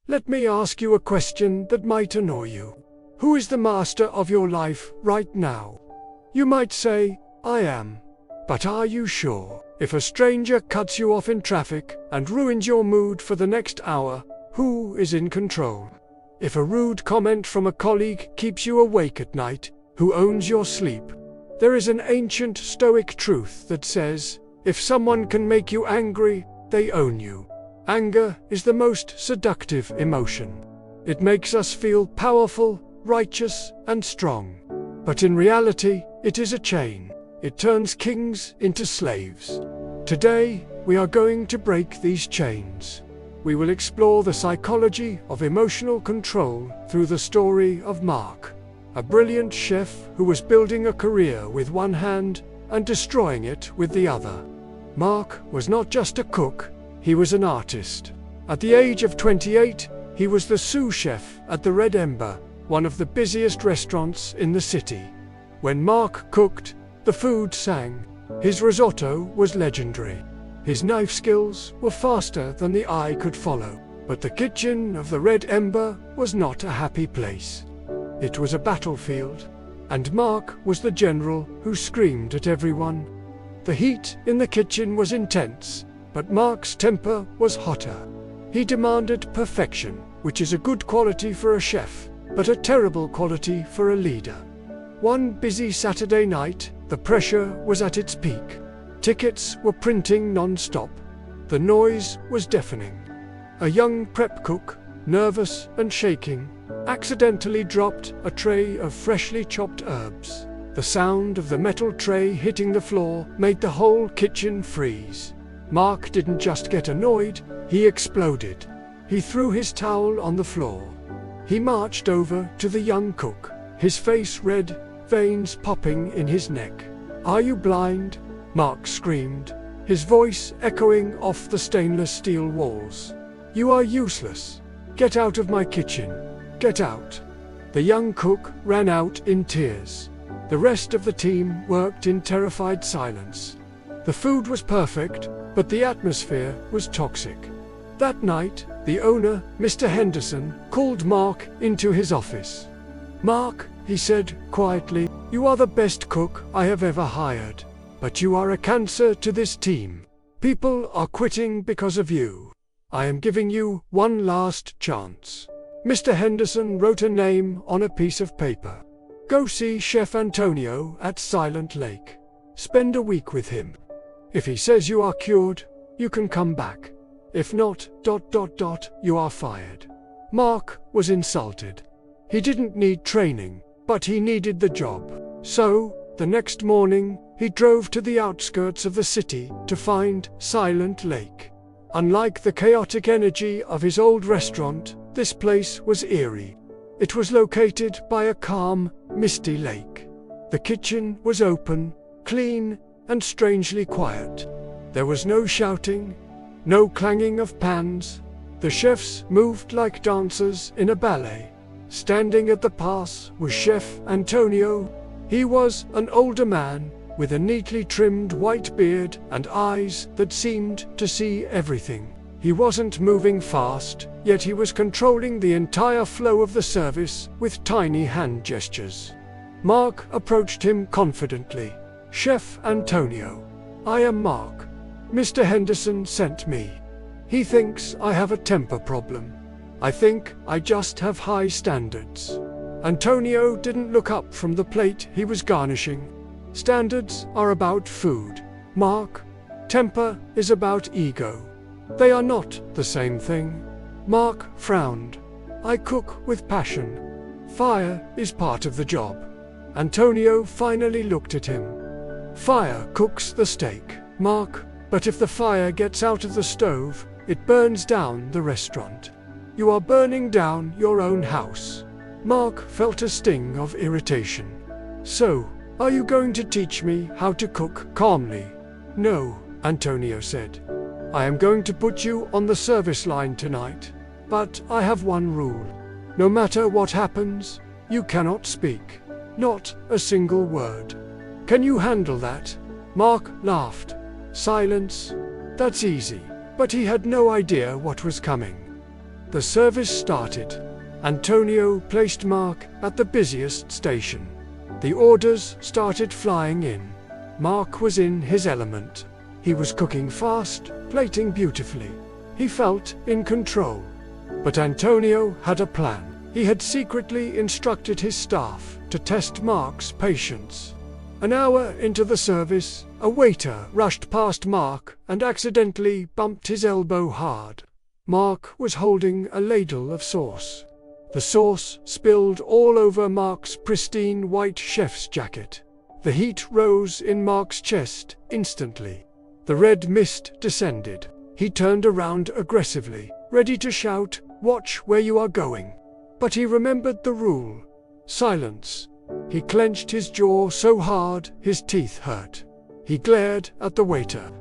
Let me ask you a question that might annoy you. Who is the master of your life right now? You might say, I am. But are you sure? If a stranger cuts you off in traffic and ruins your mood for the next hour, who is in control? If a rude comment from a colleague keeps you awake at night, who owns your sleep? There is an ancient Stoic truth that says, if someone can make you angry, they own you. Anger is the most seductive emotion. It makes us feel powerful, righteous, and strong. But in reality, it is a chain. It turns kings into slaves. Today, we are going to break these chains. We will explore the psychology of emotional control through the story of Mark, a brilliant chef who was building a career with one hand and destroying it with the other. Mark was not just a cook, he was an artist. At the age of 28, he was the sous chef at the Red Ember, one of the busiest restaurants in the city. When Mark cooked, the food sang. His risotto was legendary. His knife skills were faster than the eye could follow. But the kitchen of the Red Ember was not a happy place. It was a battlefield, and Mark was the general who screamed at everyone. The heat in the kitchen was intense, but Mark's temper was hotter. He demanded perfection, which is a good quality for a chef, but a terrible quality for a leader. One busy Saturday night, the pressure was at its peak. Tickets were printing non-stop. The noise was deafening. A young prep cook, nervous and shaking, accidentally dropped a tray of freshly chopped herbs. The sound of the metal tray hitting the floor made the whole kitchen freeze. Mark didn't just get annoyed, he exploded. He threw his towel on the floor. He marched over to the young cook, his face red, veins popping in his neck. "Are you blind?" Mark screamed, his voice echoing off the stainless steel walls. "You are useless. Get out of my kitchen. Get out." The young cook ran out in tears. The rest of the team worked in terrified silence. The food was perfect, but the atmosphere was toxic. That night, the owner, Mr. Henderson, called Mark into his office. "Mark," he said quietly, "you are the best cook I have ever hired. But you are a cancer to this team. People are quitting because of you. I am giving you one last chance." Mr. Henderson wrote a name on a piece of paper. "Go see Chef Antonio at Silent Lake. Spend a week with him. If he says you are cured, you can come back. If not, you are fired." Mark was insulted. He didn't need training, but he needed the job. So, the next morning, he drove to the outskirts of the city to find Silent Lake. Unlike the chaotic energy of his old restaurant, this place was eerie. It was located by a calm, misty lake. The kitchen was open, clean, and strangely quiet. There was no shouting, no clanging of pans. The chefs moved like dancers in a ballet. Standing at the pass was Chef Antonio. He was an older man, with a neatly trimmed white beard and eyes that seemed to see everything. He wasn't moving fast, yet he was controlling the entire flow of the service with tiny hand gestures. Mark approached him confidently. "Chef Antonio, I am Mark. Mr. Henderson sent me. He thinks I have a temper problem. I think I just have high standards." Antonio didn't look up from the plate he was garnishing. Standards are about food, Mark. Temper is about ego. They are not the same thing. Mark frowned. "I cook with passion. Fire is part of the job." Antonio finally looked at him. "Fire cooks the steak, Mark, but if the fire gets out of the stove, it burns down the restaurant. You are burning down your own house." Mark felt a sting of irritation. "So, are you going to teach me how to cook calmly?" "No," Antonio said. "I am going to put you on the service line tonight. But I have one rule. No matter what happens, you cannot speak. Not a single word. Can you handle that?" Mark laughed. Silence. That's easy. But he had no idea what was coming. The service started. Antonio placed Mark at the busiest station. The orders started flying in. Mark was in his element. He was cooking fast, plating beautifully. He felt in control. But Antonio had a plan. He had secretly instructed his staff to test Mark's patience. An hour into the service, a waiter rushed past Mark and accidentally bumped his elbow hard. Mark was holding a ladle of sauce. The sauce spilled all over Mark's pristine white chef's jacket. The heat rose in Mark's chest instantly. The red mist descended. He turned around aggressively, ready to shout, "Watch where you are going." But he remembered the rule. Silence. He clenched his jaw so hard his teeth hurt. He glared at the waiter.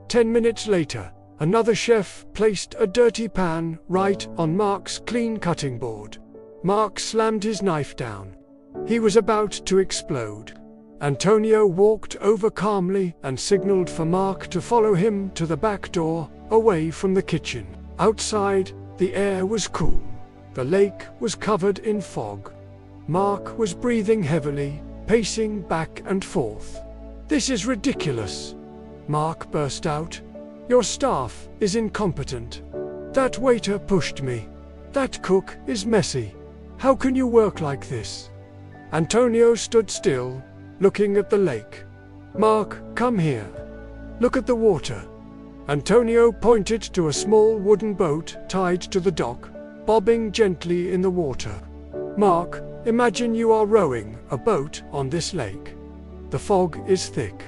10 minutes later, another chef placed a dirty pan right on Mark's clean cutting board. Mark slammed his knife down. He was about to explode. Antonio walked over calmly and signaled for Mark to follow him to the back door, away from the kitchen. Outside, the air was cool. The lake was covered in fog. Mark was breathing heavily, pacing back and forth. "This is ridiculous," Mark burst out. "Your staff is incompetent. That waiter pushed me. That cook is messy. How can you work like this?" Antonio stood still, looking at the lake. "Mark, come here. Look at the water." Antonio pointed to a small wooden boat tied to the dock, bobbing gently in the water. "Mark, imagine you are rowing a boat on this lake. The fog is thick.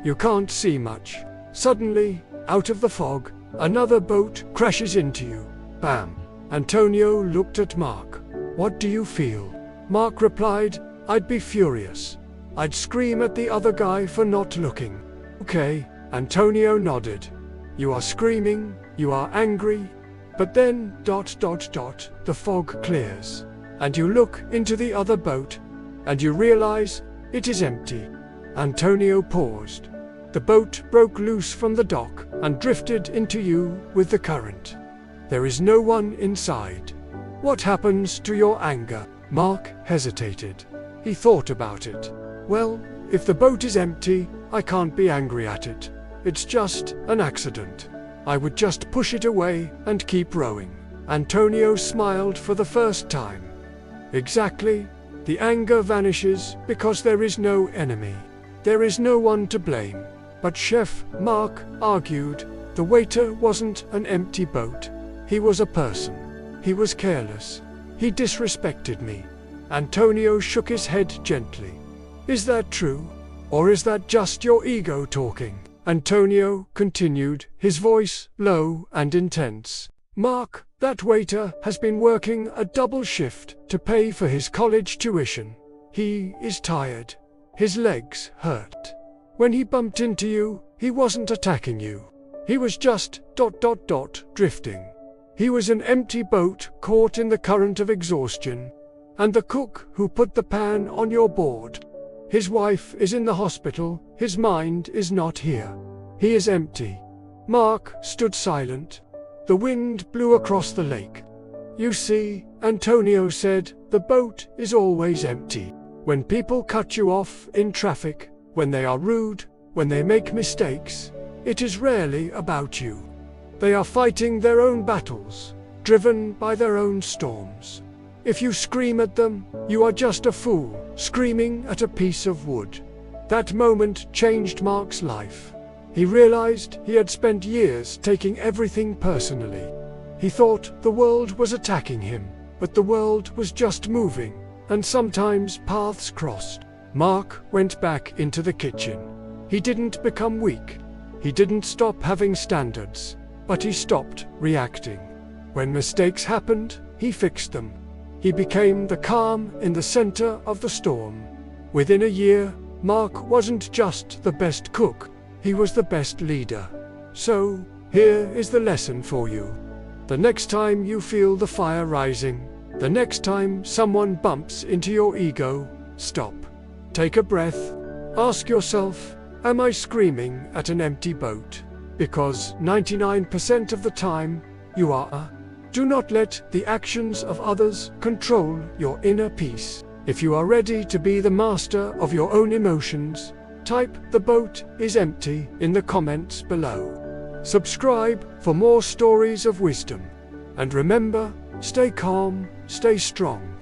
You can't see much. Suddenly, out of the fog, another boat crashes into you. Bam!" Antonio looked at Mark. "What do you feel?" Mark replied, "I'd be furious. I'd scream at the other guy for not looking." "Okay," Antonio nodded. "You are screaming, you are angry, but then ... the fog clears, and you look into the other boat, and you realize it is empty." Antonio paused. The boat broke loose from the dock and drifted into you with the current. There is no one inside. What happens to your anger? Mark hesitated. He thought about it. "Well, if the boat is empty, I can't be angry at it. It's just an accident. I would just push it away and keep rowing." Antonio smiled for the first time. "Exactly. The anger vanishes because there is no enemy. There is no one to blame." "But Chef," Mark argued, "the waiter wasn't an empty boat. He was a person. He was careless. He disrespected me." Antonio shook his head gently. "Is that true? Or is that just your ego talking?" Antonio continued, his voice low and intense. "Mark, that waiter has been working a double shift to pay for his college tuition. He is tired. His legs hurt. When he bumped into you, he wasn't attacking you. He was just ... drifting. He was an empty boat caught in the current of exhaustion. And the cook who put the pan on your board, his wife is in the hospital, his mind is not here. He is empty." Mark stood silent. The wind blew across the lake. "You see," Antonio said, "the boat is always empty. When people cut you off in traffic, when they are rude, when they make mistakes, it is rarely about you. They are fighting their own battles, driven by their own storms. If you scream at them, you are just a fool, screaming at a piece of wood." That moment changed Mark's life. He realized he had spent years taking everything personally. He thought the world was attacking him, but the world was just moving, and sometimes paths crossed. Mark went back into the kitchen. He didn't become weak. He didn't stop having standards, but he stopped reacting. When mistakes happened, he fixed them. He became the calm in the center of the storm. Within a year, Mark wasn't just the best cook, he was the best leader. So, here is the lesson for you. The next time you feel the fire rising, the next time someone bumps into your ego, stop. Take a breath. Ask yourself, am I screaming at an empty boat? Because 99% of the time, you are. Do not let the actions of others control your inner peace. If you are ready to be the master of your own emotions, type "The boat is empty" in the comments below. Subscribe for more stories of wisdom. And remember, stay calm, stay strong.